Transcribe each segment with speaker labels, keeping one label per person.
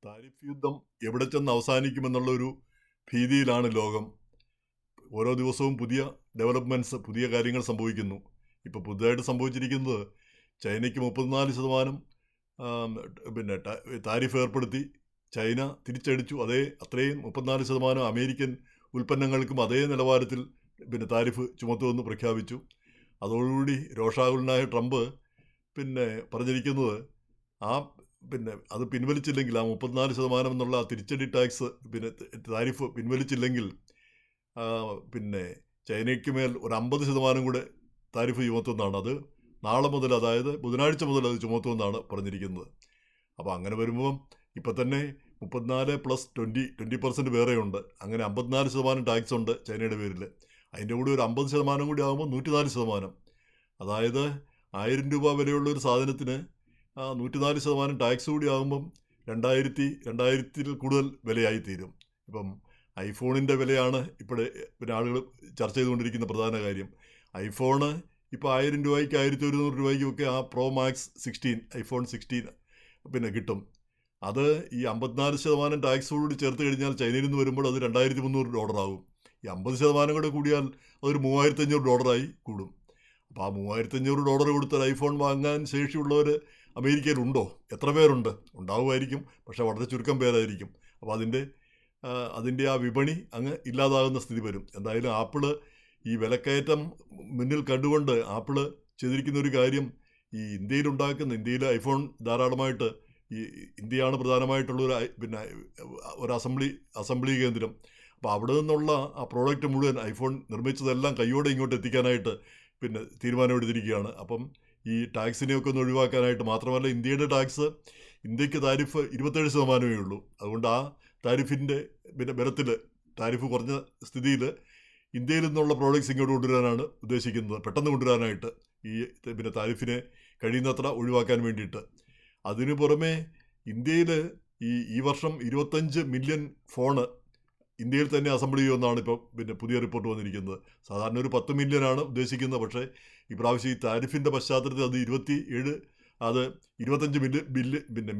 Speaker 1: Tariff യുദ്ധം എവിടെ ചെന്ന് അവസാനിക്കുമെന്നുള്ളൊരു ഭീതിയിലാണ് ലോകം. ഓരോ ദിവസവും പുതിയ ഡെവലപ്മെൻറ്റ്സ്, പുതിയ കാര്യങ്ങൾ സംഭവിക്കുന്നു. ഇപ്പോൾ പുതുതായിട്ട് സംഭവിച്ചിരിക്കുന്നത് ചൈനയ്ക്ക് 34% പിന്നെ താരിഫ് ഏർപ്പെടുത്തി. ചൈന തിരിച്ചടിച്ചു. അത്രയും 34% അമേരിക്കൻ ഉൽപ്പന്നങ്ങൾക്കും അതേ നിലവാരത്തിൽ താരിഫ് ചുമത്തുമെന്ന് പ്രഖ്യാപിച്ചു. അതോടുകൂടി രോഷാകുലനായ ട്രംപ് പറഞ്ഞിരിക്കുന്നത് ആ അത് പിൻവലിച്ചില്ലെങ്കിൽ, ആ 34% എന്നുള്ള തിരിച്ചടി ടാക്സ് താരിഫ് പിൻവലിച്ചില്ലെങ്കിൽ ചൈനയ്ക്ക് മേൽ ഒരു 50% കൂടെ താരിഫ് ചുമത്തുമെന്നാണ്. അത് നാളെ മുതൽ, അതായത് ബുധനാഴ്ച മുതൽ അത് ചുമത്തുമെന്നാണ് പറഞ്ഞിരിക്കുന്നത്. അപ്പോൾ അങ്ങനെ വരുമ്പം ഇപ്പം തന്നെ 34 + 20% വേറെയുണ്ട്. അങ്ങനെ 54% ടാക്സ് ഉണ്ട് ചൈനയുടെ പേരിൽ. അതിൻ്റെ കൂടെ ഒരു 50% കൂടി ആകുമ്പോൾ 104%. അതായത് 1000 രൂപ വിലയുള്ള ഒരു സാധനത്തിന് 104% ടാക്സ് കൂടി ആകുമ്പം 2000 കൂടുതൽ വിലയായിത്തീരും. ഇപ്പം ഐഫോണിൻ്റെ വിലയാണ് ഇപ്പോഴേ ആളുകൾ ചർച്ച ചെയ്തുകൊണ്ടിരിക്കുന്ന പ്രധാന കാര്യം. ഐഫോണ് ഇപ്പോൾ 1000 രൂപയ്ക്ക് 1100 രൂപയ്ക്കൊക്കെ ആ പ്രോ മാക്സ് 16, ഐഫോൺ 16 കിട്ടും. അത് ഈ 54% ടാക്സോടുകൂടി ചേർത്ത് കഴിഞ്ഞാൽ ചൈനയിൽ നിന്ന് വരുമ്പോൾ അത് $2300 ആകും. ഈ 50% കൂടെ കൂടിയാൽ അതൊരു $3500 കൂടും. അപ്പോൾ ആ $3500 കൊടുത്താൽ ഐഫോൺ വാങ്ങാൻ ശേഷിയുള്ളവർ അമേരിക്കയിലുണ്ടോ? എത്ര പേരുണ്ട്? ഉണ്ടാവുമായിരിക്കും, പക്ഷേ വളരെ ചുരുക്കം പേരായിരിക്കും. അപ്പോൾ അതിൻ്റെ ആ വിപണി അങ്ങ് ഇല്ലാതാകുന്ന സ്ഥിതി വരും. എന്തായാലും ആപ്പിള് ഈ വിലക്കയറ്റം മുന്നിൽ കണ്ടുകൊണ്ട് ആപ്പിള് ചെയ്തിരിക്കുന്ന ഒരു കാര്യം, ഈ ഇന്ത്യയിൽ ഐഫോൺ ധാരാളമായിട്ട്, ഈ ഇന്ത്യയാണ് പ്രധാനമായിട്ടുള്ള ഒരു അസംബ്ലി കേന്ദ്രം. അപ്പോൾ അവിടെ നിന്നുള്ള ആ പ്രോഡക്റ്റ് മുഴുവൻ, ഐഫോൺ നിർമ്മിച്ചതെല്ലാം കയ്യോടെ ഇങ്ങോട്ട് എത്തിക്കാനായിട്ട് തീരുമാനമെടുത്തിരിക്കുകയാണ്. അപ്പം ഈ ടാക്സിനെയൊക്കെ ഒന്ന് ഒഴിവാക്കാനായിട്ട്. മാത്രമല്ല, ഇന്ത്യക്ക് താരിഫ് 27%മേ ഉള്ളൂ. അതുകൊണ്ട് ആ താരിഫിൻ്റെ ബലത്തിൽ, താരിഫ് കുറഞ്ഞ സ്ഥിതിയിൽ ഇന്ത്യയിൽ നിന്നുള്ള പ്രോഡക്റ്റ്സ് ഇങ്ങോട്ട് കൊണ്ടുവരാനാണ് ഉദ്ദേശിക്കുന്നത്, പെട്ടെന്ന് കൊണ്ടുവരാനായിട്ട്, ഈ താരിഫിനെ കഴിയുന്നത്ര ഒഴിവാക്കാൻ വേണ്ടിയിട്ട്. അതിനു പുറമെ ഇന്ത്യയിൽ ഈ വർഷം 25 മില്യൺ ഫോണ് ഇന്ത്യയിൽ തന്നെ അസംബിൾ ചെയ്യുമെന്നാണ് ഇപ്പോൾ പുതിയ റിപ്പോർട്ട് വന്നിരിക്കുന്നത്. സാധാരണ ഒരു 10 മില്യനാണ് ഉദ്ദേശിക്കുന്നത്. പക്ഷേ ഇപ്രാവശ്യം ഈ താരിഫിൻ്റെ പശ്ചാത്തലത്തിൽ അത് 25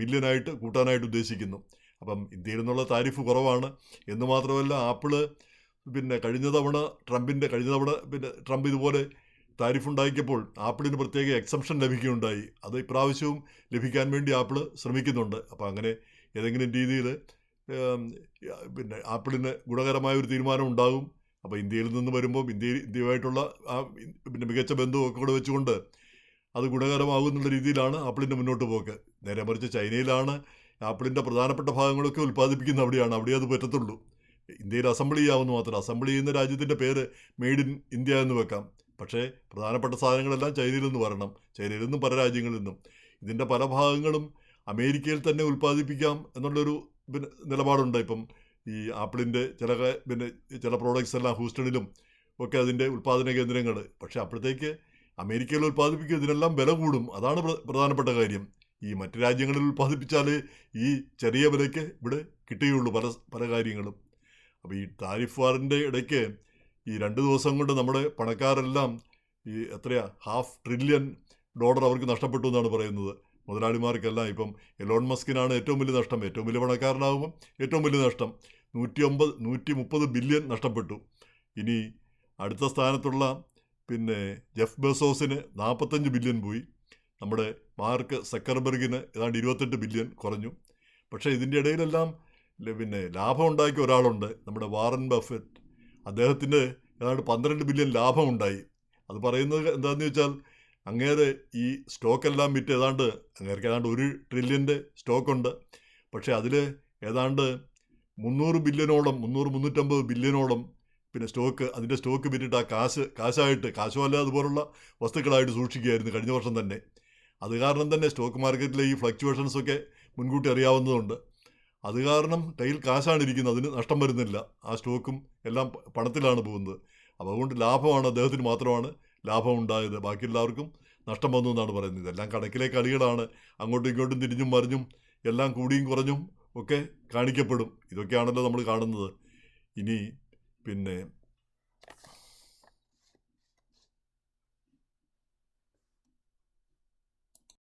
Speaker 1: മില്യനായിട്ട് കൂട്ടാനായിട്ട് ഉദ്ദേശിക്കുന്നു. അപ്പം ഇന്ത്യയിൽ നിന്നുള്ള താരിഫ് കുറവാണ് എന്ന് മാത്രമല്ല, ആപ്പിള് കഴിഞ്ഞ തവണ ട്രംപ് ഇതുപോലെ താരിഫ് ഉണ്ടാക്കിയപ്പോൾ ആപ്പിളിന് പ്രത്യേക എക്സംഷൻ ലഭിക്കുകയുണ്ടായി. അത് ഇപ്രാവശ്യവും ലഭിക്കാൻ വേണ്ടി ആപ്പിള് ശ്രമിക്കുന്നുണ്ട്. അപ്പോൾ അങ്ങനെ ഏതെങ്കിലും രീതിയിൽ ആപ്പിളിന് ഗുണകരമായ ഒരു തീരുമാനം ഉണ്ടാകും. അപ്പോൾ ഇന്ത്യയിൽ നിന്ന് വരുമ്പോൾ ഇന്ത്യയുമായിട്ടുള്ള ആ മികച്ച ബന്ധമൊക്കെ കൂടെ വെച്ചുകൊണ്ട് അത് ഗുണകരമാകുന്നുള്ള രീതിയിലാണ് ആപ്പിളിൻ്റെ മുന്നോട്ട് പോക്ക്. നേരെ മറിച്ച് ചൈനയിലാണ് ആപ്പിളിൻ്റെ പ്രധാനപ്പെട്ട ഭാഗങ്ങളൊക്കെ ഉൽപ്പാദിപ്പിക്കുന്നത്. അവിടെ അത് പറ്റത്തുള്ളൂ. ഇന്ത്യയിൽ അസംബിൾ ചെയ്യാമെന്ന് മാത്രം. അസംബിൾ ചെയ്യുന്ന രാജ്യത്തിൻ്റെ പേര് മെയ്ഡ് ഇൻ ഇന്ത്യ എന്ന് വെക്കാം. പക്ഷേ പ്രധാനപ്പെട്ട സാധനങ്ങളെല്ലാം ചൈനയിൽ നിന്ന് വരണം, ചൈനയിൽ നിന്നും പല രാജ്യങ്ങളിൽ നിന്നും. ഇതിൻ്റെ പല ഭാഗങ്ങളും അമേരിക്കയിൽ തന്നെ ഉൽപ്പാദിപ്പിക്കാം എന്നുള്ളൊരു നിലപാടുണ്ട്. ഇപ്പം ഈ ആപ്പിളിൻ്റെ ചില പ്രോഡക്റ്റ്സ് എല്ലാം ഹൂസ്റ്റണിലും ഒക്കെ അതിൻ്റെ ഉൽപ്പാദന കേന്ദ്രങ്ങൾ. പക്ഷേ അപ്പോഴത്തേക്ക് അമേരിക്കയിൽ ഉൽപ്പാദിപ്പിക്കും, ഇതിനെല്ലാം വില കൂടും. അതാണ് പ്രധാനപ്പെട്ട കാര്യം. ഈ മറ്റ് രാജ്യങ്ങളിൽ ഉൽപ്പാദിപ്പിച്ചാൽ ഈ ചെറിയ വിലയ്ക്ക് ഇവിടെ കിട്ടുകയുള്ളൂ പല കാര്യങ്ങളും. അപ്പോൾ ഈ താരിഫ് വാറിൻ്റെ ഇടയ്ക്ക് ഈ 2 ദിവസം കൊണ്ട് നമ്മുടെ പണക്കാരെല്ലാം $500 ട്രില്യൺ അവർക്ക് നഷ്ടപ്പെട്ടു എന്നാണ് പറയുന്നത്. മുതലാളിമാർക്കെല്ലാം. ഇപ്പം എലോൺ മസ്കിനാണ് ഏറ്റവും വലിയ നഷ്ടം. ഏറ്റവും വലിയ പണക്കാരനാകുമ്പം ഏറ്റവും വലിയ നഷ്ടം 130 ബില്യൺ നഷ്ടപ്പെട്ടു. ഇനി അടുത്ത സ്ഥാനത്തുള്ള ജെഫ് ബെസോസിന് 45 ബില്യൺ പോയി. നമ്മുടെ മാർക്ക് സക്കർബർഗിന് ഏതാണ്ട് 28 ബില്യൺ കുറഞ്ഞു. പക്ഷേ ഇതിൻ്റെ ഇടയിലെല്ലാം ലാഭം ഉണ്ടാക്കിയ ഒരാളുണ്ട്, നമ്മുടെ വാറൻ ബഫറ്റ്. അദ്ദേഹത്തിന് ഏതാണ്ട് 12 ബില്യൺ ലാഭമുണ്ടായി. അത് പറയുന്നത് എന്താണെന്ന് വെച്ചാൽ, അങ്ങേരെ ഈ സ്റ്റോക്കെല്ലാം വിറ്റ് അങ്ങേർക്ക് ഏതാണ്ട് 1 ട്രില്യൻ്റെ സ്റ്റോക്കുണ്ട്. പക്ഷേ അതിൽ ഏതാണ്ട് 350 ബില്യണോളം അതിൻ്റെ സ്റ്റോക്ക് വിറ്റിട്ട് ആ കാശോ അല്ല അതുപോലുള്ള വസ്തുക്കളായിട്ട് സൂക്ഷിക്കുകയായിരുന്നു കഴിഞ്ഞ വർഷം തന്നെ. അത് കാരണം തന്നെ സ്റ്റോക്ക് മാർക്കറ്റിലെ ഈ ഫ്ലക്ച്വേഷൻസൊക്കെ മുൻകൂട്ടി അറിയാവുന്നതുകൊണ്ട് അത് കാരണം കയ്യിൽ കാശാണ് ഇരിക്കുന്നത്, അതിന് നഷ്ടം വരുന്നില്ല. ആ സ്റ്റോക്കും എല്ലാം പണത്തിലാണ് പോകുന്നത്. അപ്പോൾ അതുകൊണ്ട് ലാഭമാണ്, അദ്ദേഹത്തിന് മാത്രമാണ് ലാഭം ഉണ്ടായത്, ബാക്കി എല്ലാവർക്കും നഷ്ടം വന്നു എന്നാണ് പറയുന്നത്. ഇതെല്ലാം കണക്കിലെ കളികളാണ്. അങ്ങോട്ടും ഇങ്ങോട്ടും തിരിഞ്ഞും മറിഞ്ഞും എല്ലാം കൂടിയും കുറഞ്ഞും ഒക്കെ കാണിക്കപ്പെടും. ഇതൊക്കെയാണല്ലോ നമ്മൾ കാണുന്നത്. ഇനി